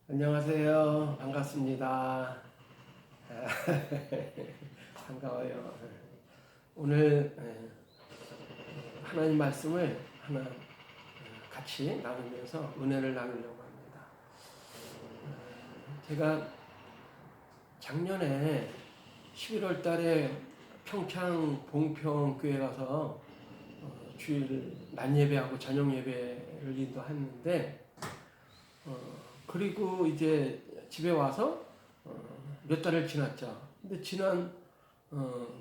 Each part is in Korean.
안녕하세요. 반갑습니다. 반가워요. 오늘 하나님 말씀을 하나 같이 나누면서 은혜를 나누려고 합니다. 제가 작년에 11월 달에 평창 봉평교회 가서 주일 낮 예배하고 저녁 예배를 인도했는데 그리고 이제 집에 와서 몇 달을 지났죠. 근데 지난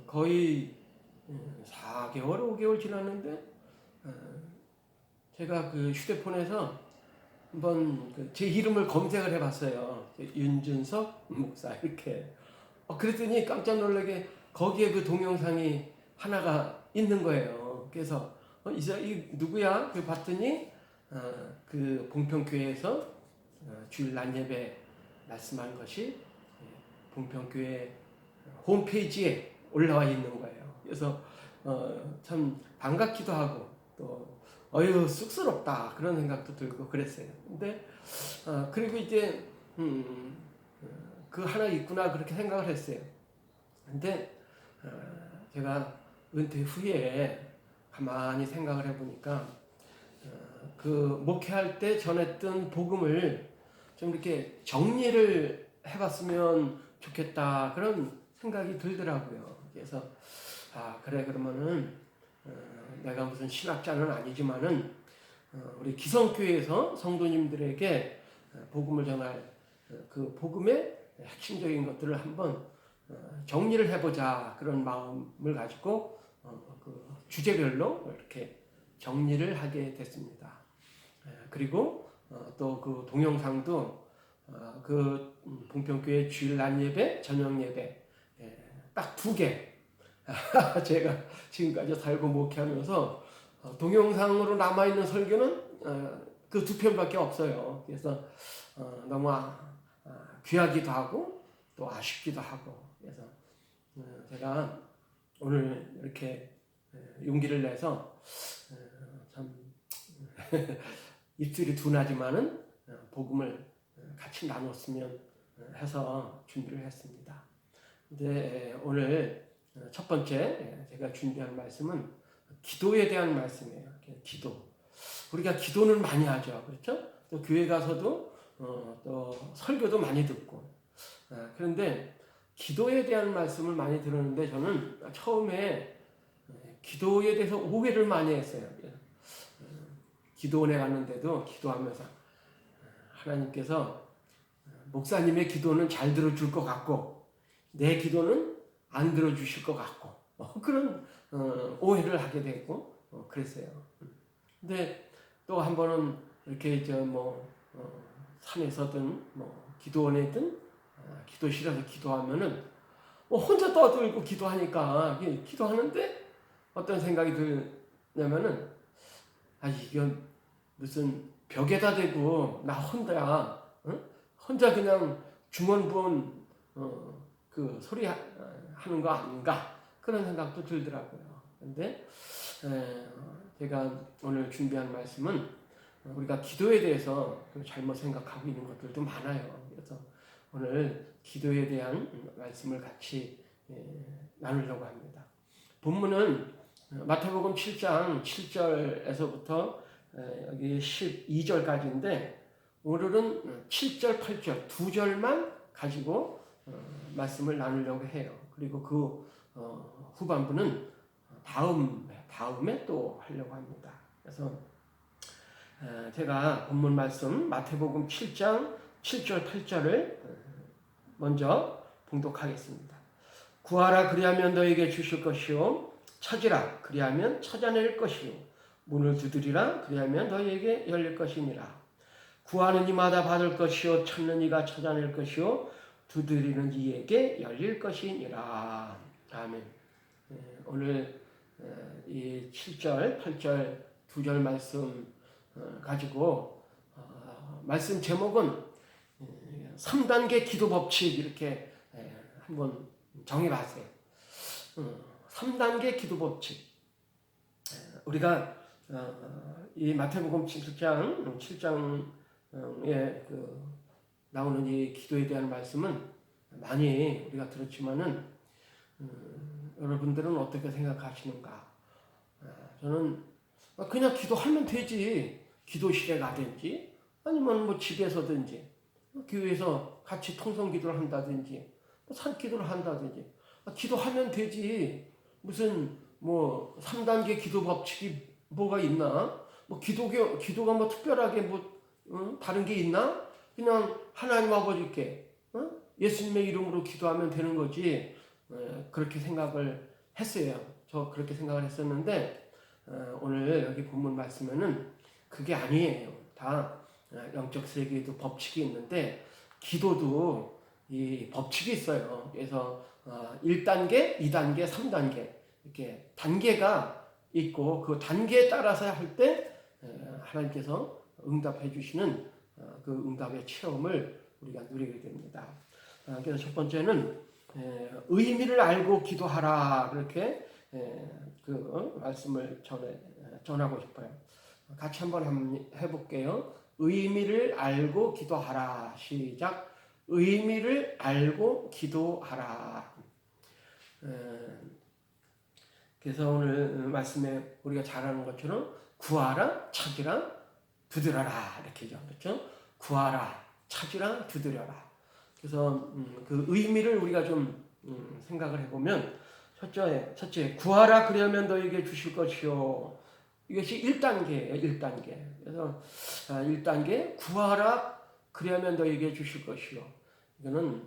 거의 4개월, 5개월 지났는데 제가 그 휴대폰에서 한번 제 이름을 검색을 해봤어요. 윤준석 목사 이렇게. 그랬더니 깜짝 놀라게 거기에 그 동영상이 하나가 있는 거예요. 그래서 이 누구야? 그 봤더니 그 봉평교회에서 주일 낮 예배 말씀한 것이 봉평교회 홈페이지에 올라와 있는 거예요. 그래서 참 반갑기도 하고 또 어휴 쑥스럽다 그런 생각도 들고 그랬어요. 근데 그리고 이제 그 하나 있구나 그렇게 생각을 했어요. 근데 제가 은퇴 후에 가만히 생각을 해보니까 그 목회할 때 전했던 복음을 좀 이렇게 정리를 해봤으면 좋겠다 그런 생각이 들더라고요. 그래서 그래 그러면은 내가 무슨 신학자는 아니지만은 우리 기성교회에서 성도님들에게 복음을 전할 그 복음의 핵심적인 것들을 한번 정리를 해보자 그런 마음을 가지고 그 주제별로 이렇게 정리를 하게 됐습니다. 그리고 또 그 동영상도 그 봉평교회 주일 낮 예배, 저녁 예배 딱 2개 제가 지금까지 살고 목회하면서 동영상으로 남아있는 설교는 그 2편밖에 없어요. 그래서 너무 귀하기도 하고 또 아쉽기도 하고 그래서 제가 오늘 이렇게 용기를 내서 참 입술이 둔하지만은 복음을 같이 나눴으면 해서 준비를 했습니다. 근데 오늘 첫 번째 제가 준비한 말씀은 기도에 대한 말씀이에요. 기도. 우리가 기도는 많이 하죠. 그렇죠? 또 교회 가서도 또 설교도 많이 듣고. 그런데 기도에 대한 말씀을 많이 들었는데 저는 처음에 기도에 대해서 오해를 많이 했어요. 기도원에 갔는데도 기도하면서 하나님께서 목사님의 기도는 잘 들어줄 것 같고 내 기도는 안 들어주실 것 같고 그런 오해를 하게 되고 그랬어요. 근데 또 한 번은 이렇게 산에서든 기도원에든 기도실에서 기도하면은 혼자 떠들고 기도하니까 기도하는데 어떤 생각이 들냐면은 이건 무슨 벽에다 대고 나 혼자 혼자 그냥 중언부언 그 소리 하는 거 아닌가 그런 생각도 들더라고요. 근데 제가 오늘 준비한 말씀은 우리가 기도에 대해서 잘못 생각하고 있는 것들도 많아요. 그래서 오늘 기도에 대한 말씀을 같이 나누려고 합니다. 본문은 마태복음 7장 7절에서부터 여기 12절까지인데 오늘은 7절, 8절 2절만 가지고 말씀을 나누려고 해요. 그리고 그 후반부는 다음에 또 하려고 합니다. 그래서 제가 본문 말씀 마태복음 7장 7절, 8절을 먼저 봉독하겠습니다. 구하라 그리하면 너에게 주실 것이요 찾으라 그리하면 찾아낼 것이요 문을 두드리라 그리하면 너희에게 열릴 것이니라. 구하는 이마다 받을 것이요 찾는 이가 찾아낼 것이요 두드리는 이에게 열릴 것이니라. 아멘. 오늘 이 7절, 8절 2절 말씀 가지고 말씀 제목은 3단계 기도 법칙 이렇게 한번 정해봤어요. 3단계 기도 법칙. 우리가 이 마태복음 7장의 그 나오는 이 기도에 대한 말씀은 많이 우리가 들었지만은 여러분들은 어떻게 생각하시는가? 저는 그냥 기도하면 되지. 기도실에 가든지 아니면 뭐 집에서든지 교회에서 같이 통성 기도를 한다든지 산기도를 한다든지 기도하면 되지. 무슨 뭐 3단계 기도 법칙이 뭐가 있나? 뭐 기도가 뭐 특별하게 뭐 다른 게 있나? 그냥 하나님 아버지께 예수님의 이름으로 기도하면 되는 거지. 그렇게 생각을 했어요. 저 그렇게 생각을 했었는데 오늘 여기 본문 말씀에는 그게 아니에요. 다 영적 세계에도 법칙이 있는데 기도도 이 법칙이 있어요. 그래서 1단계, 2단계, 3단계 이렇게 단계가 있고 그 단계에 따라서 할 때 하나님께서 응답해 주시는 그 응답의 체험을 우리가 누리게 됩니다. 그래서 첫 번째는 의미를 알고 기도하라 그렇게 그 말씀을 전하고 싶어요. 같이 한번 해볼게요. 의미를 알고 기도하라. 시작. 의미를 알고 기도하라. 그래서 오늘 말씀에 우리가 잘 아는 것처럼 구하라, 찾으라, 두드려라 이렇게죠. 그렇죠? 구하라, 찾으라, 두드려라. 그래서 그 의미를 우리가 좀 생각을 해보면 첫째 구하라 그러면 너에게 주실 것이요. 이것이 1단계예요. 1단계. 그래서 1단계 구하라 그러면 너에게 주실 것이요. 이거는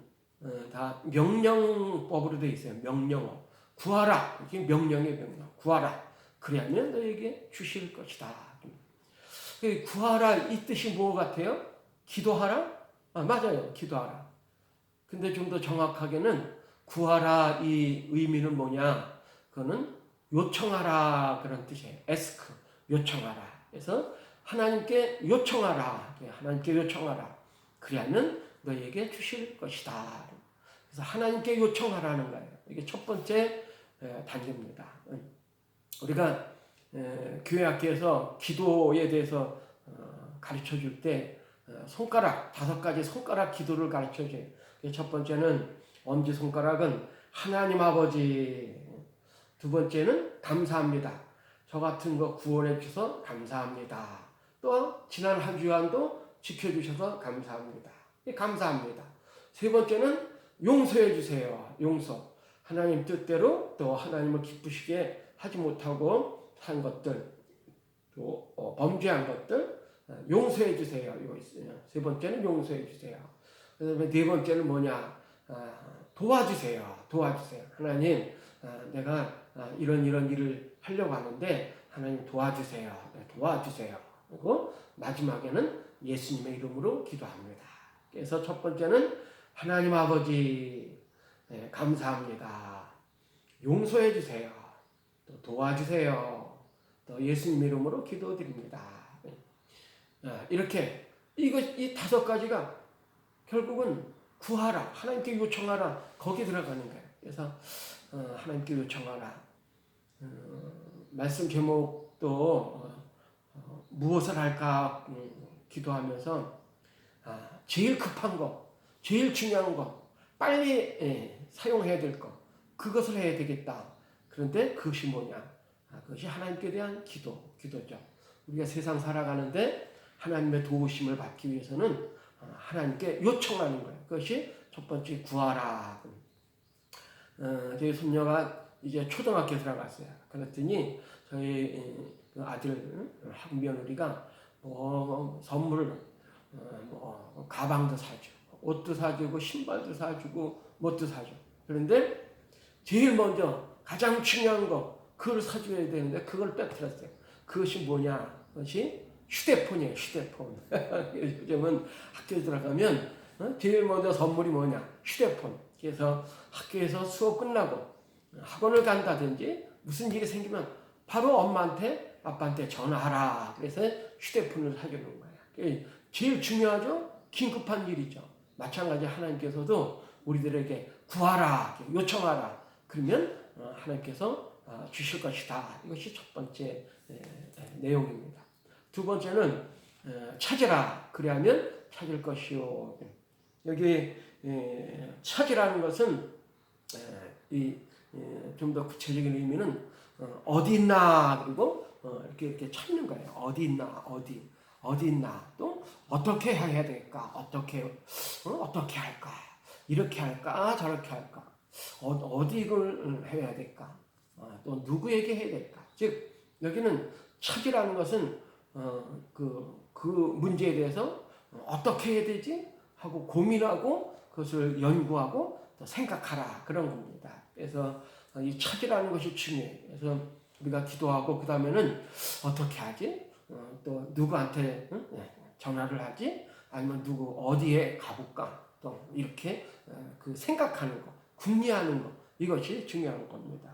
다 명령법으로 되어 있어요. 명령어. 구하라. 이게 명령의 명령. 구하라. 그러면 너에게 주실 것이다. 구하라 이 뜻이 뭐 같아요? 기도하라? 맞아요. 기도하라. 근데 좀 더 정확하게는 구하라 이 의미는 뭐냐? 그거는 요청하라 그런 뜻이에요. ask, 요청하라. 그래서 하나님께 요청하라. 하나님께 요청하라. 그리하면 너에게 주실 것이다. 그래서 하나님께 요청하라는 거예요. 이게 첫 번째 단계입니다. 우리가 교회 학교에서 기도에 대해서 가르쳐 줄 때 손가락 5가지 손가락 기도를 가르쳐 줘요. 첫 번째는 엄지손가락은 하나님 아버지. 두 번째는 감사합니다. 저 같은 거 구원해 주셔서 감사합니다. 또 지난 한 주간도 지켜주셔서 감사합니다. 감사합니다. 세 번째는 용서해 주세요. 용서. 하나님 뜻대로 또 하나님을 기쁘시게 하지 못하고 한 것들, 또 범죄한 것들 용서해 주세요. 이거 있어요. 세 번째는 용서해 주세요. 그다음에 네 번째는 뭐냐? 도와주세요. 도와주세요. 하나님, 내가 이런 일을 하려고 하는데 하나님 도와주세요. 도와주세요. 그리고 마지막에는 예수님의 이름으로 기도합니다. 그래서 첫 번째는 하나님 아버지 감사합니다. 용서해 주세요. 또 도와주세요. 또 예수님 이름으로 기도드립니다. 이렇게 이 5가지가 결국은 구하라, 하나님께 요청하라, 거기에 들어가는 거예요. 그래서 하나님께 요청하라. 말씀 제목도 무엇을 할까 기도하면서 제일 급한 거, 제일 중요한 거, 빨리 사용해야 될 거, 그것을 해야 되겠다. 그런데 그것이 뭐냐? 그것이 하나님께 대한 기도죠. 우리가 세상 살아가는데 하나님의 도우심을 받기 위해서는 하나님께 요청하는 거예요. 그것이 첫 번째 구하라. 저희 손녀가 이제 초등학교 들어갔어요. 그랬더니 저희 아들 학교 며느리가 뭐 선물, 뭐 가방도 사주고, 옷도 사주고, 신발도 사주고, 뭣도 사주고. 그런데 제일 먼저 가장 중요한 거 그걸 사줘야 되는데 그걸 빼뜨렸어요. 그것이 뭐냐? 그것이 휴대폰이에요. 휴대폰. 요즘은 학교에 들어가면 제일 먼저 선물이 뭐냐? 휴대폰. 그래서 학교에서 수업 끝나고 학원을 간다든지 무슨 일이 생기면 바로 엄마한테 아빠한테 전화하라. 그래서 휴대폰을 사주는 거예요. 제일 중요하죠? 긴급한 일이죠. 마찬가지 하나님께서도 우리들에게 구하라, 요청하라. 그러면 하나님께서 주실 것이다. 이것이 첫 번째 내용입니다. 두 번째는 찾으라. 그리하면 찾을 것이요. 여기 찾으라는 것은 좀 더 구체적인 의미는 어디 있나 그리고 이렇게 찾는 거예요. 어디 있나 어디 있나 또 어떻게 해야 될까 어떻게 할까 이렇게 할까 저렇게 할까 어디 이걸 해야 될까 또 누구에게 해야 될까 즉 여기는 찾으라는 것은 그 문제에 대해서 어떻게 해야 되지 하고 고민하고 그것을 연구하고 또 생각하라 그런 겁니다. 그래서 이 찾으라는 것이 중요해요. 그래서 우리가 기도하고 그 다음에는 어떻게 하지? 또 누구한테 전화를 하지? 아니면 누구 어디에 가볼까? 또 이렇게 그 생각하는 거, 궁리하는 거 이것이 중요한 겁니다.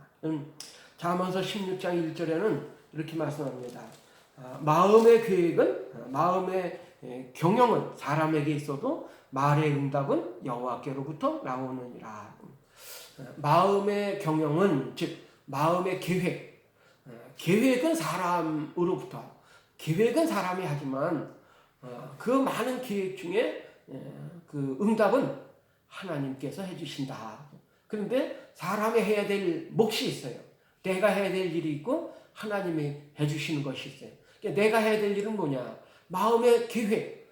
잠언서 16장 1절에는 이렇게 말씀합니다. 마음의 계획은 마음의 경영은 사람에게 있어도 말의 응답은 여호와께로부터 나오느니라. 마음의 경영은 즉 마음의 계획은 사람으로부터 계획은 사람이 하지만 그 많은 계획 중에 그 응답은 하나님께서 해주신다. 그런데 사람이 해야 될 몫이 있어요. 내가 해야 될 일이 있고 하나님이 해주시는 것이 있어요. 그러니까 내가 해야 될 일은 뭐냐? 마음의 계획,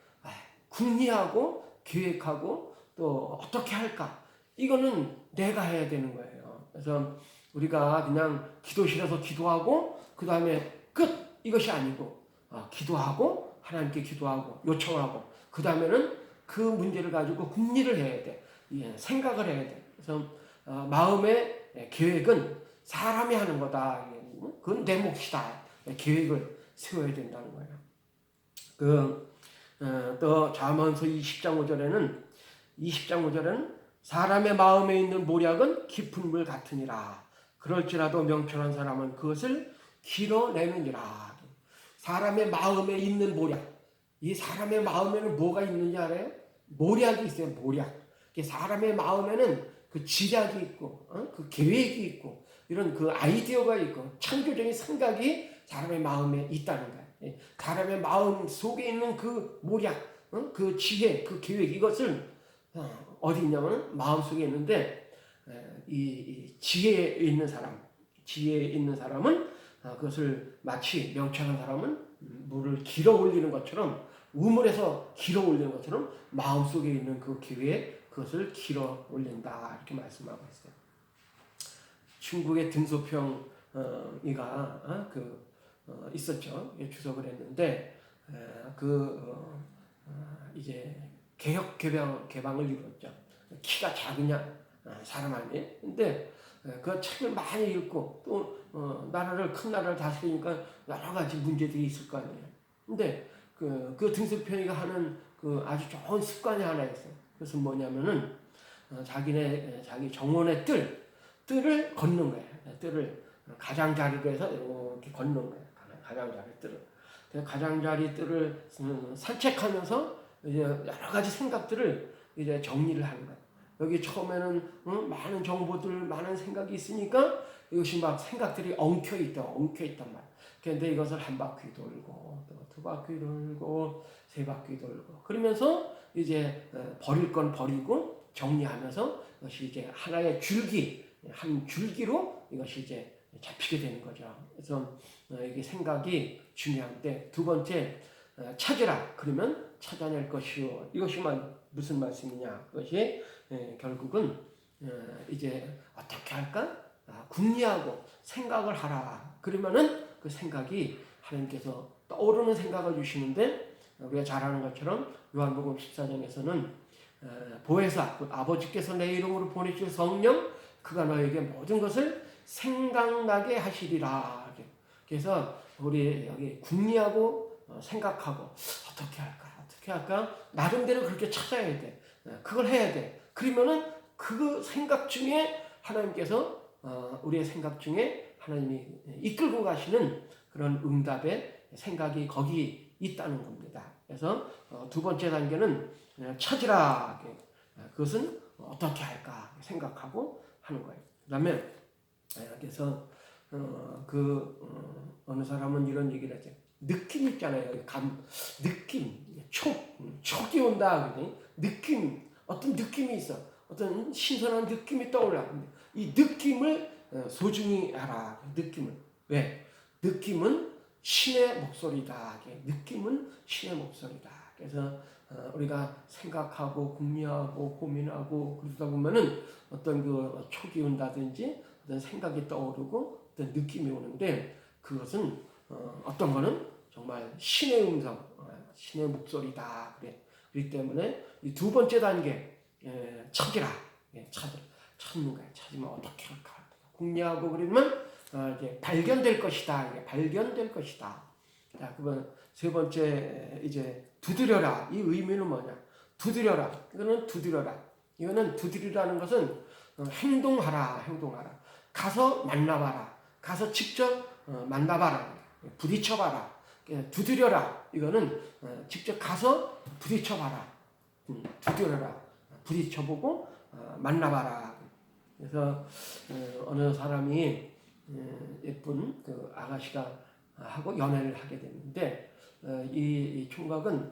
궁리하고 계획하고 또 어떻게 할까? 이거는 내가 해야 되는 거예요. 그래서 우리가 그냥 기도실에서 기도하고 그 다음에 끝 이것이 아니고 기도하고 하나님께 기도하고 요청하고 그 다음에는 그 문제를 가지고 궁리를 해야 돼. 생각을 해야 돼. 그래서 마음의 계획은 사람이 하는 거다. 그건 내 몫이다. 계획을 세워야 된다는 거예요. 또 잠언서 20장 5절에는 사람의 마음에 있는 모략은 깊은 물 같으니라. 그럴지라도 명철한 사람은 그것을 길어내느니라. 사람의 마음에 있는 모략. 이 사람의 마음에는 뭐가 있는지 알아요? 모략이 있어요. 모략. 사람의 마음에는 그 지략이 있고, 그 계획이 있고, 이런 그 아이디어가 있고, 창조적인 생각이 사람의 마음에 있다는 거예요. 사람의 마음 속에 있는 그 모략, 그 지혜, 그 계획, 이것을 어디 있냐면 마음 속에 있는데, 이 지혜에 있는 사람은 그것을 마치 명철한 사람은 물을 길어 올리는 것처럼, 우물에서 길어 올리는 것처럼 마음 속에 있는 그 계획, 그것을 길어 올린다 이렇게 말씀하고 있어요. 중국의 등소평이가 있었죠. 주석을 했는데 이제 개방을 이루었죠. 키가 작으냐 사람 아니에요. 근데 그 책을 많이 읽고 또 큰 나라를 다스리니까 여러 가지 문제들이 있을 거 아니에요. 근데 그 등소평이가 하는 그 아주 좋은 습관이 하나 있어요. 그것은 뭐냐면은 자기 정원의 뜰을 걷는 거예요. 뜰을 가장자리로 해서 이렇게 걷는 거예요. 가장자리 뜰을. 가장자리 뜰을 산책하면서 이제 여러 가지 생각들을 이제 정리를 하는 거예요. 여기 처음에는 많은 정보들, 많은 생각이 있으니까 이것이 막 생각들이 엉켜 있단 말이에요. 그런데 이것을 한 바퀴 돌고 또 두 바퀴 돌고 세 바퀴 돌고 그러면서 이제 버릴 건 버리고 정리하면서 이것이 이제 하나의 한 줄기로 이것이 이제 잡히게 되는 거죠. 그래서 이게 생각이 중요한데 두 번째 찾으라 그러면 찾아낼 것이요. 이것이 무슨 말씀이냐? 그것이 결국은 이제 어떻게 할까? 궁리하고 생각을 하라. 그러면은 그 생각이 하나님께서 떠오르는 생각을 주시는데 우리가 잘 아는 것처럼 요한복음 14장에서는 보혜사 아버지께서 내 이름으로 보내실 성령 그가 너에게 모든 것을 생각나게 하시리라. 그래서 우리 여기 궁리하고 생각하고 어떻게 할까 나름대로 그렇게 찾아야 돼. 그걸 해야 돼. 그러면은 그 생각 중에 하나님께서 우리의 생각 중에 하나님이 이끌고 가시는 그런 응답의 생각이 거기 있다는 겁니다. 그래서 두 번째 단계는 찾으라. 그것은 어떻게 할까 생각하고 하는 거예요. 그다음에 그래서 어느 사람은 이런 얘기를 하죠. 느낌 있잖아요. 느낌, 촉이 온다. 느낌, 어떤 느낌이 있어. 어떤 신선한 느낌이 떠올라. 이 느낌을 소중히 알아. 느낌을. 왜? 느낌은 신의 목소리다. 느낌은 신의 목소리다. 그래서 우리가 생각하고 궁리하고 고민하고 그러다 보면은 어떤 그 촉이 온다든지 어떤 생각이 떠오르고 어떤 느낌이 오는데 그것은 어떤 거는 정말 신의 음성, 신의 목소리다. 그래. 그렇기 때문에 이 두 번째 단계 찾으라. 찾는 거야. 찾으면 어떻게 할까? 궁리하고 그러면 이제 발견될 것이다. 이게 발견될 것이다. 자, 그러면 세 번째 이제 두드려라. 이 의미는 뭐냐? 두드려라. 이거는 두드려라. 이거는 두드리라는 것은 행동하라. 행동하라. 가서 만나봐라. 가서 직접 만나봐라. 부딪혀봐라. 두드려라. 이거는 직접 가서 부딪혀봐라. 두드려라. 부딪혀보고 만나봐라. 그래서 어느 사람이 예쁜 그 아가씨가 하고 연애를 하게 됐는데 이 총각은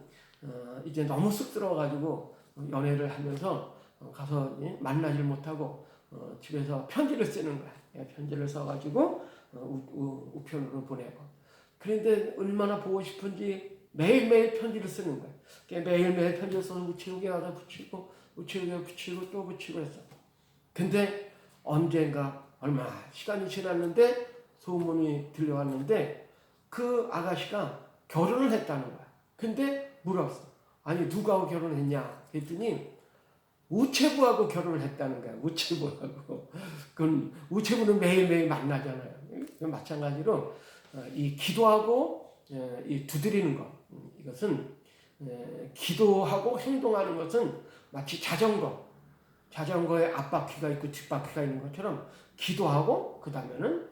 이제 너무 쑥스러워가지고 연애를 하면서 가서 만나질 못하고 집에서 편지를 쓰는 거야. 편지를 써가지고 우편으로 보내고. 그런데 얼마나 보고 싶은지 매일매일 편지를 쓰는 거야. 매일매일 편지를 써서 우체국에 가서 붙이고 우체국에 붙이고 또 붙이고 했어. 근데 언젠가 얼마 시간이 지났는데 소문이 들려왔는데 그 아가씨가 결혼을 했다는 거야. 근데 물었어. 아니 누구하고 결혼했냐? 그랬더니 우체부하고 결혼을 했다는 거야. 우체부하고. 그건 우체부는 매일매일 만나잖아요. 마찬가지로 이 기도하고 이 두드리는 것. 이것은 기도하고 행동하는 것은 마치 자전거에 앞바퀴가 있고 뒷바퀴가 있는 것처럼 기도하고 그 다음에는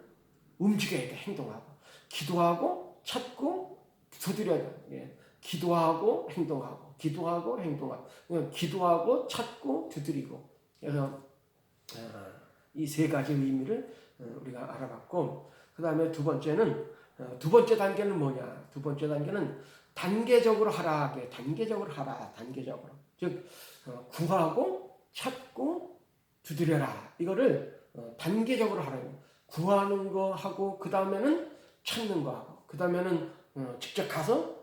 움직여야 돼. 행동하고. 기도하고 찾고 두드려야 돼. 기도하고 행동하고 기도하고 행동하고 기도하고 찾고 두드리고. 그래서 이 세 가지 의미를 우리가 알아봤고 그 다음에 두 번째 단계는 뭐냐? 두 번째 단계는 단계적으로 하라. 단계적으로 하라. 단계적으로. 즉 구하고 찾고 두드려라. 이거를 단계적으로 하라고. 구하는 거 하고 그 다음에는 찾는 거 하고 그 다음에는 직접 가서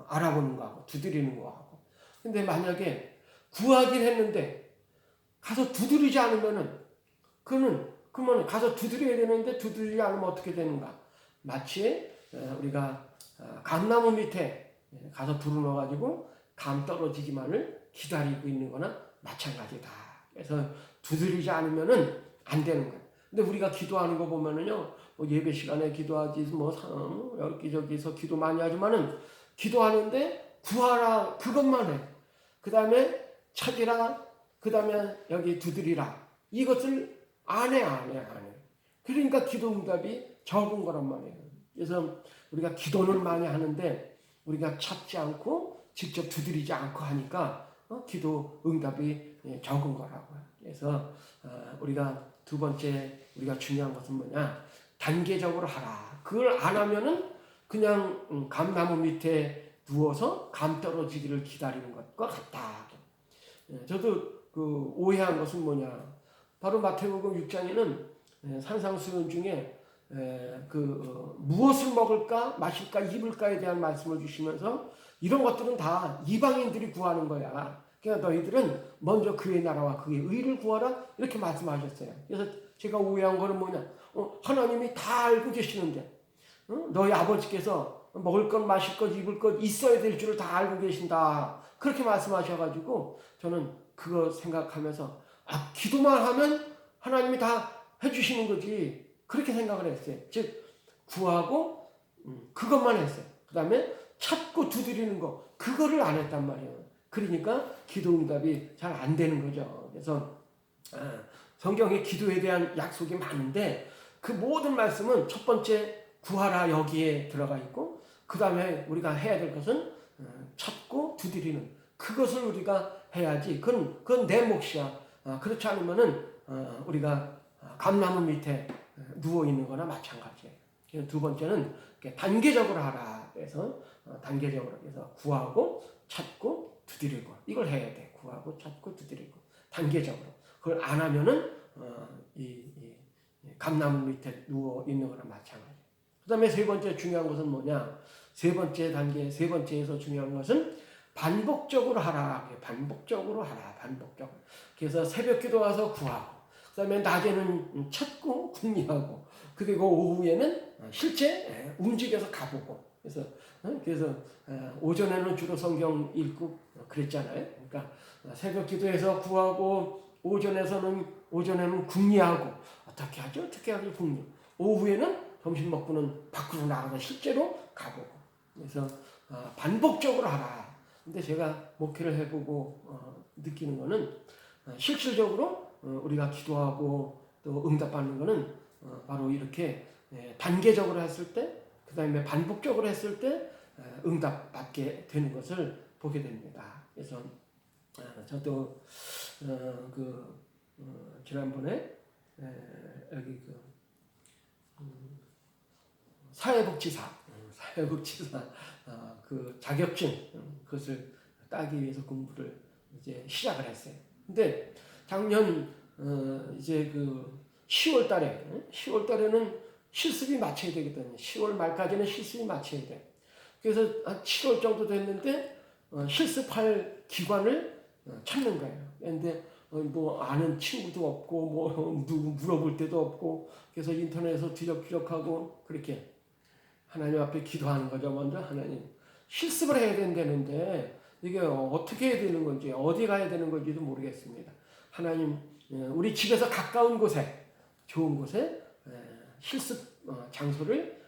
알아보는 거 하고 두드리는 거 하고. 근데 만약에 구하긴 했는데 가서 두드리지 않으면은 그러면 가서 두드려야 되는데 두드리지 않으면 어떻게 되는가? 마치 우리가 감나무 밑에 가서 불을 넣어가지고 감 떨어지기만을 기다리고 있는 거나 마찬가지다. 그래서 두드리지 않으면은 안 되는 거예요. 근데 우리가 기도하는 거 보면은요, 뭐 예배 시간에 기도하지, 여기저기서 기도 많이 하지만은 기도하는데 구하라 그것만 해. 그 다음에 찾으라. 그 다음에 여기 두드리라. 이것을 안 해. 그러니까 기도 응답이 적은 거란 말이에요. 그래서 우리가 기도는 많이 하는데 우리가 찾지 않고 직접 두드리지 않고 하니까 기도 응답이 적은 거라고요. 그래서 우리가 두 번째 우리가 중요한 것은 뭐냐? 단계적으로 하라. 그걸 안 하면은 그냥 감나무 밑에 누워서 감 떨어지기를 기다리는 것과 같다. 저도 그 오해한 것은 뭐냐? 바로 마태복음 6장에는 산상수훈 중에 무엇을 먹을까 마실까 입을까에 대한 말씀을 주시면서 이런 것들은 다 이방인들이 구하는 거야. 그러니까 너희들은 먼저 그의 나라와 그의 의를 구하라 이렇게 말씀하셨어요. 그래서 제가 오해한 거는 뭐냐? 하나님이 다 알고 계시는데 너희 아버지께서 먹을 것 마실 것 입을 것 있어야 될 줄을 다 알고 계신다. 그렇게 말씀하셔가지고 저는 그거 생각하면서 기도만 하면 하나님이 다 해주시는 거지. 그렇게 생각을 했어요. 즉 구하고 그것만 했어요. 그 다음에 찾고 두드리는 거 그거를 안 했단 말이에요. 그러니까 기도 응답이 잘 안 되는 거죠. 그래서 성경에 기도에 대한 약속이 많은데 그 모든 말씀은 첫 번째 구하라 여기에 들어가 있고 그 다음에 우리가 해야 될 것은 찾고 두드리는 그것을 우리가 해야지. 그건 내 몫이야. 그렇지 않으면은 우리가 감나무 밑에 누워 있는 거나 마찬가지예요. 두 번째는 단계적으로 하라. 그래서 단계적으로 해서 구하고 찾고 두드리고 이걸 해야 돼. 구하고 찾고 두드리고 단계적으로. 그걸 안 하면은 이 감나무 밑에 누워 있는 거나 마찬가지. 그다음에 세 번째 중요한 것은 뭐냐? 세 번째 단계, 세 번째에서 중요한 것은 반복적으로 하라. 반복적으로 하라. 반복적으로. 그래서 새벽 기도 와서 구하고, 그다음에 낮에는 찾고 궁리하고, 그리고 오후에는 실제 움직여서 가보고. 그래서 오전에는 주로 성경 읽고 그랬잖아요. 그러니까 새벽 기도에서 구하고, 오전에는 궁리하고, 어떻게 하죠 궁리. 오후에는 점심 먹고는 밖으로 나가서 실제로 가보고. 그래서 반복적으로 하라. 근데 제가 목회를 해보고 느끼는 거는 실질적으로 우리가 기도하고 또 응답받는 거는 바로 이렇게 단계적으로 했을 때, 그 다음에 반복적으로 했을 때 응답받게 되는 것을 보게 됩니다. 그래서 저도 지난번에 여기 사회복지사 그 자격증 그것을 따기 위해서 공부를 이제 시작을 했어요. 근데 작년 이제 10월 달에는 실습이 마쳐야 되거든요. 10월 말까지는 실습이 마쳐야 돼. 그래서 한 7월 정도 됐는데 실습할 기관을 찾는 거예요. 근데 뭐 아는 친구도 없고 뭐 누구 물어볼 데도 없고, 그래서 인터넷에서 뒤적뒤적하고 그렇게 하나님 앞에 기도하는 거죠. 먼저 하나님, 실습을 해야 된다는데 이게 어떻게 해야 되는 건지, 어디 가야 되는 건지도 모르겠습니다. 하나님, 우리 집에서 가까운 곳에, 좋은 곳에 실습 장소를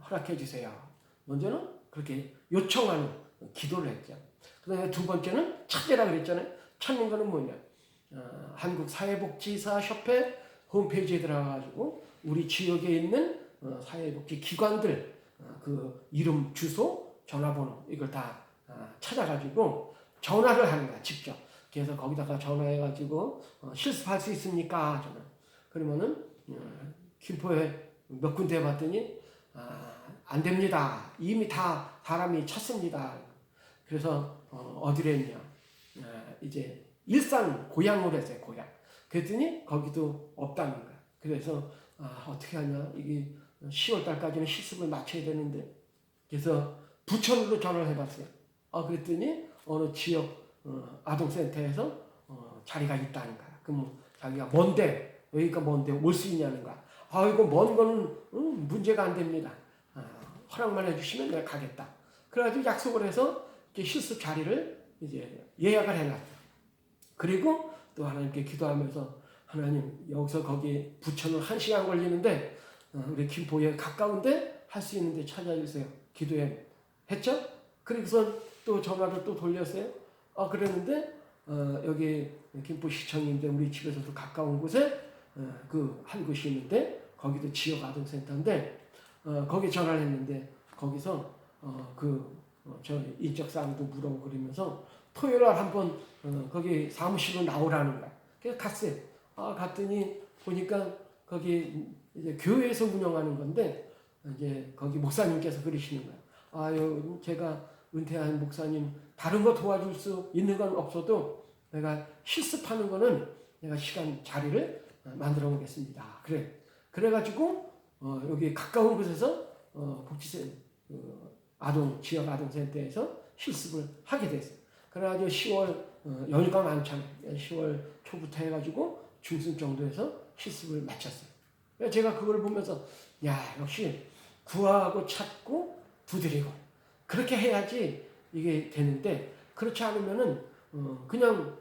허락해 주세요. 먼저는 그렇게 요청하는 기도를 했죠. 그 다음에 두 번째는 찾으라 그랬잖아요. 찾는 거는 뭐냐? 한국사회복지사협회 홈페이지에 들어가가지고 우리 지역에 있는 사회복지 기관들 그 이름, 주소, 전화번호 이걸 다 찾아가지고 전화를 하는 거야, 직접. 그래서 거기다가 전화해가지고 실습할 수 있습니까? 전화. 그러면은 김포에 몇 군데 봤더니 안 됩니다. 이미 다 사람이 찼습니다. 그래서 어디로 했냐? 이제 일산 고향으로 했어요. 고향. 그랬더니 거기도 없다는 거야. 그래서 어떻게 하냐? 이게 10월 달까지는 실습을 마쳐야 되는데, 그래서 부천으로 전화를 해봤어요. 그랬더니 어느 지역 아동센터에서 자리가 있다는 거야. 그럼 자기가 뭔데, 여기가 뭔데 올 수 있냐는 거야. 이거 먼 거는 문제가 안 됩니다. 허락만 해주시면 내가 가겠다. 그래가지고 약속을 해서 이제 실습 자리를 이제 예약을 해놨죠. 그리고 또 하나님께 기도하면서, 하나님, 여기서 거기 부천은 1시간 걸리는데 우리 김포에 가까운데 할 수 있는데 찾아주세요. 기도해 했죠? 그래서 또 전화를 또 돌렸어요. 그랬는데 여기 김포시청인데 우리 집에서도 가까운 곳에 한 곳이 있는데, 거기도 지역 아동센터인데 거기 전화를 했는데, 거기서 저 인적 사항도 물어보고 그러면서 토요일 날 한번 거기 사무실로 나오라는 거야. 그래서 갔어요. 갔더니 보니까 거기 이제 교회에서 운영하는 건데, 이제 거기 목사님께서 그러시는 거야. 제가 은퇴한 목사님, 다른 거 도와줄 수 있는 건 없어도 내가 실습하는 거는 내가 시간 자리를 만들어 보겠습니다. 그래가지고 여기 가까운 곳에서 복지센터 지역 아동센터에서 실습을 하게 됐어요. 그래가지고 10월 연휴가 많잖아요. 10월 초부터 해가지고 중순 정도에서 실습을 마쳤어요. 제가 그걸 보면서 역시 구하고 찾고 두드리고 그렇게 해야지 이게 되는데, 그렇지 않으면은 그냥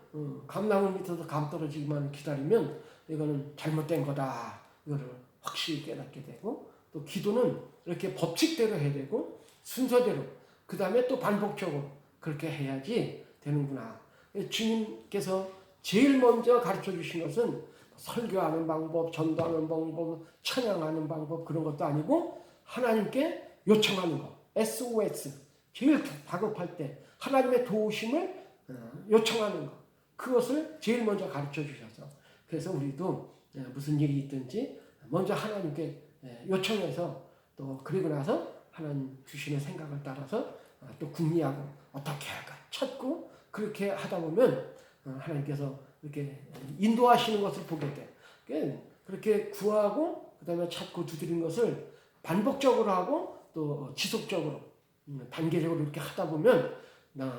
감나무 밑에서 감 떨어지기만 기다리면 이거는 잘못된 거다. 이거를 확실히 깨닫게 되고, 또 기도는 이렇게 법칙대로 해야 되고 순서대로, 그 다음에 또 반복적으로 그렇게 해야지 되는구나. 주님께서 제일 먼저 가르쳐 주신 것은 설교하는 방법, 전도하는 방법, 찬양하는 방법, 그런 것도 아니고 하나님께 요청하는 것, SOS, 제일 다급할 때 하나님의 도우심을 요청하는 것, 그것을 제일 먼저 가르쳐 주셔서, 그래서 우리도 무슨 일이 있든지 먼저 하나님께 요청해서, 또 그리고 나서 하나님 주시는 생각을 따라서 또 궁리하고 어떻게 할까 찾고 그렇게 하다 보면 하나님께서 이렇게 인도하시는 것을 보게 돼. 그렇게 구하고 그다음에 찾고 두드리는 것을 반복적으로 하고 또 지속적으로 단계적으로 이렇게 하다 보면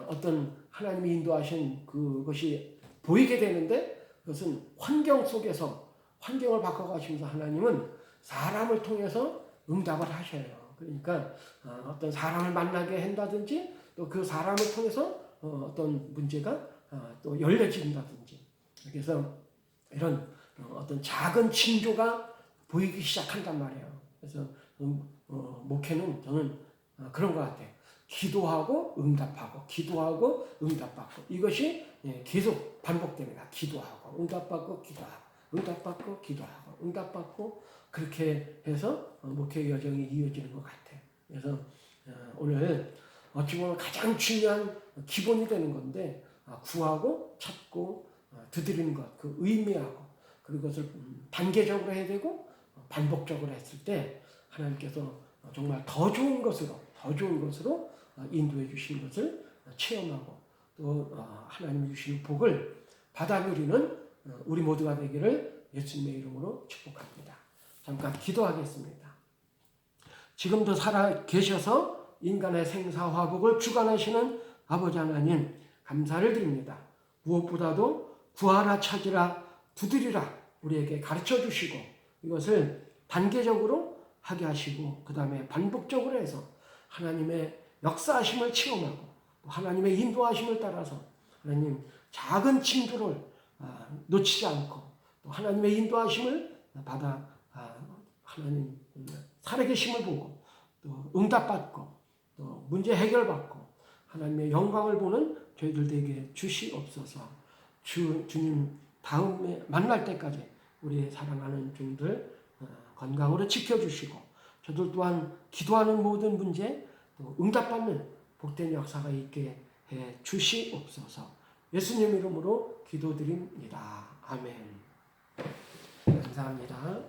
어떤 하나님이 인도하신 그것이 보이게 되는데 그것은 환경 속에서 환경을 바꿔가시면서 하나님은 사람을 통해서 응답을 하셔요. 그러니까 어떤 사람을 만나게 한다든지 또 그 사람을 통해서 어떤 문제가 또 열려진다든지 그래서 이런 어떤 작은 징조가 보이기 시작한단 말이에요. 그래서 목회는 저는 그런 것 같아요. 기도하고 응답하고 기도하고 응답받고 이것이 계속 반복됩니다. 기도하고 응답받고 기도하고 응답받고 기도하고 응답받고 그렇게 해서 목회 여정이 이어지는 것 같아요. 그래서 오늘 어찌 보면 가장 중요한 기본이 되는 건데 구하고 찾고 두드리는 것, 그 의미하고 그것을 단계적으로 해야 되고 반복적으로 했을 때 하나님께서 정말 더 좋은 것으로 인도해 주시는 것을 체험하고 또 하나님이 주시는 복을 받아 누리는 우리 모두가 되기를 예수님의 이름으로 축복합니다. 잠깐 기도하겠습니다. 지금도 살아 계셔서 인간의 생사화복을 주관하시는 아버지 하나님 감사를 드립니다. 무엇보다도 구하라 찾으라 두드리라 우리에게 가르쳐 주시고 이것을 단계적으로 하게 하시고 그 다음에 반복적으로 해서 하나님의 역사하심을 체험하고 하나님의 인도하심을 따라서 하나님 작은 징조를 놓치지 않고 또 하나님의 인도하심을 받아 하나님 살아계심을 보고 또 응답받고 또 문제 해결받고 하나님의 영광을 보는 저희들 되게 주시옵소서. 주님 다음에 만날 때까지 우리 사랑하는 종들 건강으로 지켜주시고 저들 또한 기도하는 모든 문제 또 응답받는 복된 역사가 있게 해 주시옵소서. 예수님 이름으로 기도드립니다. 아멘. 감사합니다.